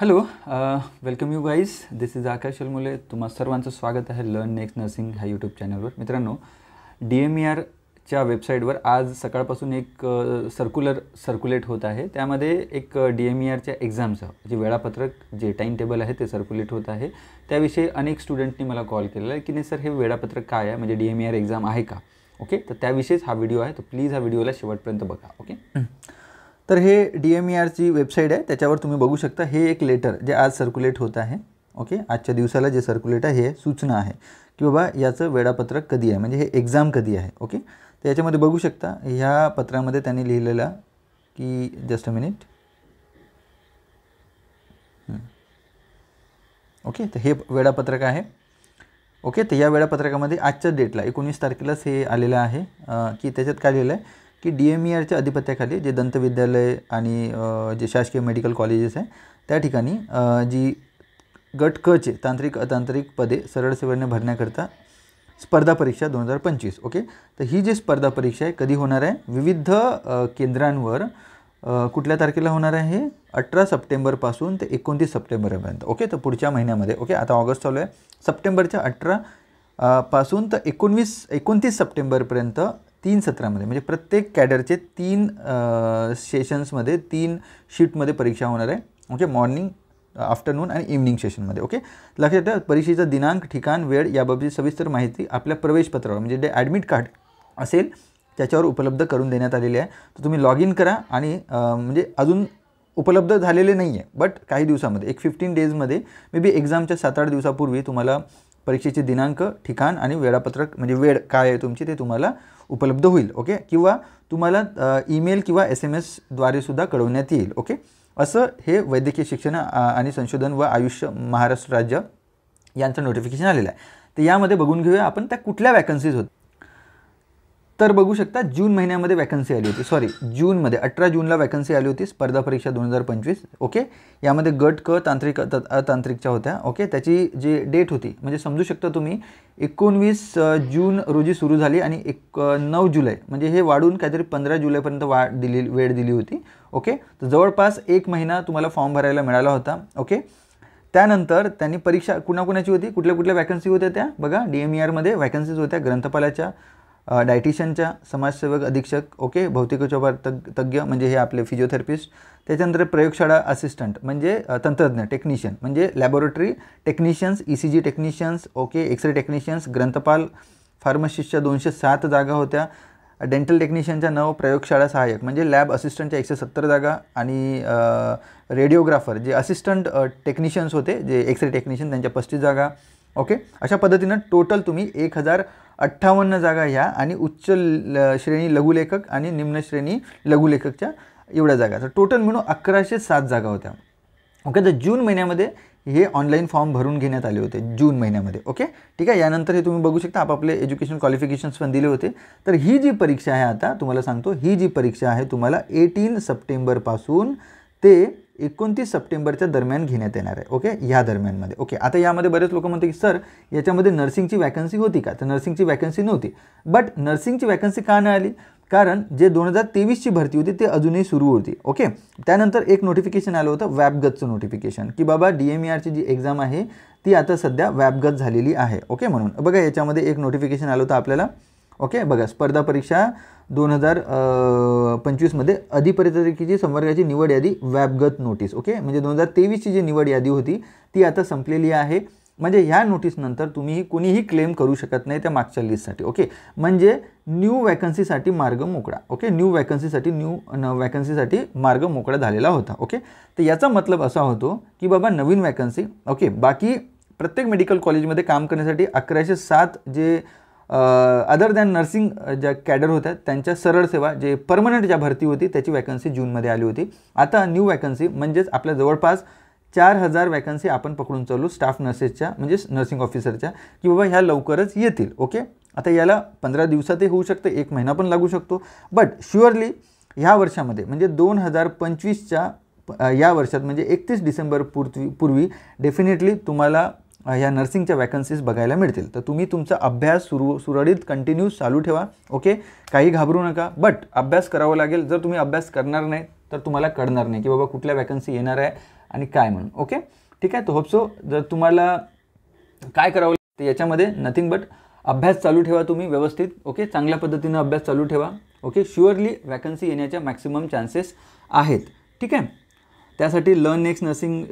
Hello, welcome you guys. This is Akash Almule. तुम्हा सर्वांचं स्वागत आहे लर्न नेक्स्ट नर्सिंग ह्या यूट्यूब चॅनलवर. मित्रांनो, DMERच्या वेबसाईटवर आज सकाळपासून एक सर्क्युलेट होत आहे. त्यामध्ये एक DMERच्या एक्झामचं जे वेळापत्रक जे टाईम टेबल आहे ते सर्क्युलेट होत आहे. त्याविषयी अनेक स्टुडंटनी मला कॉल केलेला आहे की नाही सर, हे वेळापत्रक काय आहे, म्हणजे DMER एक्झाम आहे का. ओके, तर त्याविषयीच हा व्हिडिओ आहे. तर प्लीज हा व्हिडिओला शेवटपर्यंत बघा. ओके, तर हे DMERची वेबसाईट आहे, त्याच्यावर तुम्ही बघू शकता. हे एक लेटर जे आज सर्क्युलेट होत आहे. ओके, आजच्या दिवसाला जे सर्क्युलेट आहे हे सूचना आहे की बाबा याचं वेळापत्रक कधी आहे, म्हणजे हे एक्झाम कधी आहे. ओके, तर याच्यामध्ये बघू शकता ह्या पत्रामध्ये त्यांनी लिहिलेलं की जस्ट अ मिनिट. ओके, तर हे वेळापत्रक आहे. ओके, तर या वेळापत्रकामध्ये आजच्या डेटला 19 तारखेलाच हे आलेलं आहे की त्याच्यात काय लिहिलं आहे की DMERच्या अधिपत्याखाली जे दंतविद्यालय आणि जे शासकीय मेडिकल कॉलेजेस आहे त्या ठिकाणी जी गट क चे तांत्रिक अतांत्रिक पदे सरळ सेवेने भरण्याकरता स्पर्धा परीक्षा 2025. ओके, तर ही जी स्पर्धा परीक्षा आहे कधी होणार आहे, विविध केंद्रांवर कुठल्या तारखेला होणार आहे, 18 सप्टेंबरपासून ते 29 सप्टेंबरपर्यंत. ओके, तर पुढच्या महिन्यामध्ये. ओके, आता ऑगस्ट चालू आहे. सप्टेंबरच्या 18 पासून तर 29 सप्टेंबरपर्यंत 3 सत्रामध्ये, म्हणजे प्रत्येक कॅडरचे 3 सेशन्समध्ये 3 शिफ्टमध्ये परीक्षा होणार आहे. ओके, मॉर्निंग, आफ्टरनून आणि इव्हनिंग सेशनमध्ये. ओके, लक्षात ठेवा परीक्षेचा दिनांक, ठिकाण, वेळ याबाबतची सविस्तर माहिती आपल्या प्रवेशपत्रावर म्हणजे जे ॲडमिट कार्ड असेल त्याच्यावर उपलब्ध करून देण्यात आलेली आहे. तर तुम्ही लॉग इन करा आणि म्हणजे अजून उपलब्ध झालेले नाही आहे, बट काही दिवसामध्ये एक 15 डेजमध्ये मे बी एक्झामच्या 7-8 दिवसापूर्वी तुम्हाला परीक्षेचे दिनांक, ठिकाण आणि वेळापत्रक म्हणजे वेळ काय आहे तुमची ते तुम्हाला उपलब्ध होईल. ओके, किंवा तुम्हाला ईमेल किंवा SMS द्वारे सुद्धा कळवण्यात येईल. ओके, असं हे वैद्यकीय शिक्षण आणि संशोधन व आयुष महाराष्ट्र राज्य यांचं नोटिफिकेशन आलेलं आहे. तर यामध्ये बघून घेऊया आपण त्या कुठल्या वॅकन्सीज होत. तर बघू शकता जून महिन्यामध्ये वॅकन्सी आली होती, जूनमध्ये 18 जूनला वॅकन्सी आली होती स्पर्धा परीक्षा 2025. ओके, यामध्ये गट क तांत्रिक अतांत्रिकच्या होत्या. ओके, त्याची जी डेट होती म्हणजे समजू शकता तुम्ही 19 जून रोजी सुरू झाली आणि 9 जुलै म्हणजे हे वाढून काहीतरी 15 जुलैपर्यंत वेळ दिली होती. ओके, तर जवळपास 1 महिना तुम्हाला फॉर्म भरायला मिळाला होता. ओके, त्यानंतर त्यांनी परीक्षा कुणाकुणाची होती, कुठल्या वॅकन्सी होत्या त्या बघा. DMERमध्ये वॅकन्सीज होत्या ग्रंथपालाच्या, डायटिशियनच्या, समाजसेवक अधीक्षक. ओके, भौतिकोपचार तज्ञ म्हणजे हे आपले फिजिओथेरपिस्ट. त्याच्यानंतर प्रयोगशाळा असिस्टंट म्हणजे तंत्रज्ञ टेक्निशियन म्हणजे laboratory technicians, ECG technicians. Okay, x-ray technicians, ग्रंथपाल, फार्मसिस्टच्या 207 जागा होत्या. डेंटल टेक्निशियनच्या 9, प्रयोगशाळा सहाय्यक म्हणजे लॅब असिस्टंटच्या 170 जागा आणि रेडिओग्राफर जे असिस्टंट टेक्निशियन्स होते जे एक्सरे टेक्निशियन त्यांच्या 35 जागा. ओके, अशा पद्धतीनं टोटल तुम्ही 1058 जागा ह्या आणि उच्च श्रेणी लघुलेखक आणि निम्न श्रेणी लघुलेखकच्या एवढ्या जागा. तर टोटल मिळून 1107 जागा होत्या. ओके, तर जून महिन्यामध्ये हे ऑनलाईन फॉर्म भरून घेण्यात आले होते जून महिन्यामध्ये. ओके, ठीक आहे. यानंतर हे तुम्ही बघू शकता आपापले एज्युकेशन क्वालिफिकेशन्स पण दिले होते. तर ही जी परीक्षा आहे आता तुम्हाला सांगतो, ही जी परीक्षा आहे तुम्हाला 18 सप्टेंबरपासून ते 29 सप्टेंबरच्या दरम्यान घेण्यात येणार आहे. ओके, ह्या दरम्यानमध्ये. ओके, आता यामध्ये बरेच लोक म्हणते की सर याच्यामध्ये नर्सिंगची वॅकन्सी होती का, तर नर्सिंगची वॅकन्सी नव्हती. बट नर्सिंगची वॅकन्सी का नाही आली, कारण जे 2023ची भरती होती ते अजूनही सुरू होती. ओके, त्यानंतर एक नोटिफिकेशन आलं होतं वॅबगतचं नोटिफिकेशन की बाबा DMERची जी एक्झाम आहे ती आता सध्या वॅबगत झालेली आहे. ओके, म्हणून बघा याच्यामध्ये एक नोटिफिकेशन आलं होतं आपल्याला. ओके, बघा स्पर्धा परीक्षा 2025मध्ये अधिपरीक्षेची संवर्गाची निवड यादी वॅबगत नोटीस. ओके, म्हणजे 2023ची जी निवड यादी होती ती आता संपलेली आहे. म्हणजे ह्या नोटीसनंतर तुम्ही कोणीही क्लेम करू शकत नाही त्या मागच्या लिस्टसाठी. ओके, म्हणजे न्यू वॅकन्सीसाठी मार्ग मोकळा. ओके, न्यू वॅकन्सीसाठी मार्ग मोकळा झालेला होता. ओके, तर याचा मतलब असा होतो की बाबा नवीन वॅकन्सी. ओके, बाकी प्रत्येक मेडिकल कॉलेजमध्ये काम करण्यासाठी 1107 जे अदर दॅन नर्सिंग ज्या कॅडर होत्या त्यांच्या सरळ सेवा जे परमनंट ज्या भरती होती त्याची वॅकन्सी जूनमध्ये आली होती. आता न्यू वॅकन्सी म्हणजेच आपल्या जवळपास 4000 वॅकन्सी आपण पकडून चालू स्टाफ नर्सेसच्या म्हणजे नर्सिंग ऑफिसरच्या की बाबा ह्या लवकरच येतील. ओके, आता याला 15 दिवसातही होऊ शकतं, 1 महिना पण लागू शकतो. बट शुअरली ह्या वर्षामध्ये म्हणजे 2025च्या या वर्षात म्हणजे 31 डिसेंबर पूर्वी डेफिनेटली तुम्हाला ह्या नर्सिंगच्या वॅकन्सीज बघायला मिळतील. तर तुम्ही तुमचा अभ्यास सुरळीत कंटिन्यू चालू ठेवा. ओके, काही घाबरू नका, बट अभ्यास करावा लागेल. जर तुम्ही अभ्यास करणार नाही तर तुम्हाला कळणार नाही की बाबा कुठल्या वॅकन्सी येणार आहे आणि काय म्हणून. ओके, ठीक आहे. तो होप सो. जर तुम्हाला काय करावं तर याच्यामध्ये नथिंग बट अभ्यास चालू ठेवा तुम्ही व्यवस्थित. ओके, चांगल्या पद्धतीनं अभ्यास चालू ठेवा. ओके, शुअरली वॅकन्सी येण्याच्या मॅक्सिमम चान्सेस आहेत. ठीक आहे. त्यासाठी लर्न नेक्स्ट नर्सिंग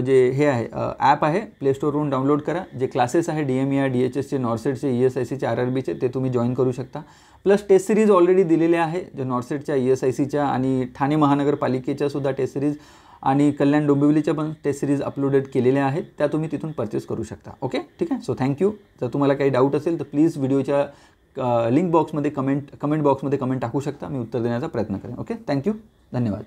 जे हे आहे ॲप आहे, प्ले स्टोरवरून डाउनलोड करा. जे क्लासेस आहे DMER DHSचे, नॉर्सेटचे, ESICचे, RRBचे ते तुम्ही जॉईन करू शकता. प्लस टेस्ट सिरीज ऑलरेडी दिलेले आहे, जे नॉर्सेटच्या, ESICच्या आणि ठाणे महानगरपालिकेच्या सुद्धा टेस्ट सिरीज आणि कल्याण डोंबिवलीच्या पण टेस्ट सिरीज अपलोडेड केलेल्या आहेत, त्या तुम्ही तिथून परचेस करू शकता. ओके, ठीक आहे. So thank you. जर तुम्हाला काही डाऊट असेल तर प्लीज व्हिडिओच्या लिंक बॉक्समध्ये कमेंट बॉक्समध्ये कमेंट टाकू शकता. मी उत्तर देण्याचा प्रयत्न करेन. Okay, thank you. धन्यवाद.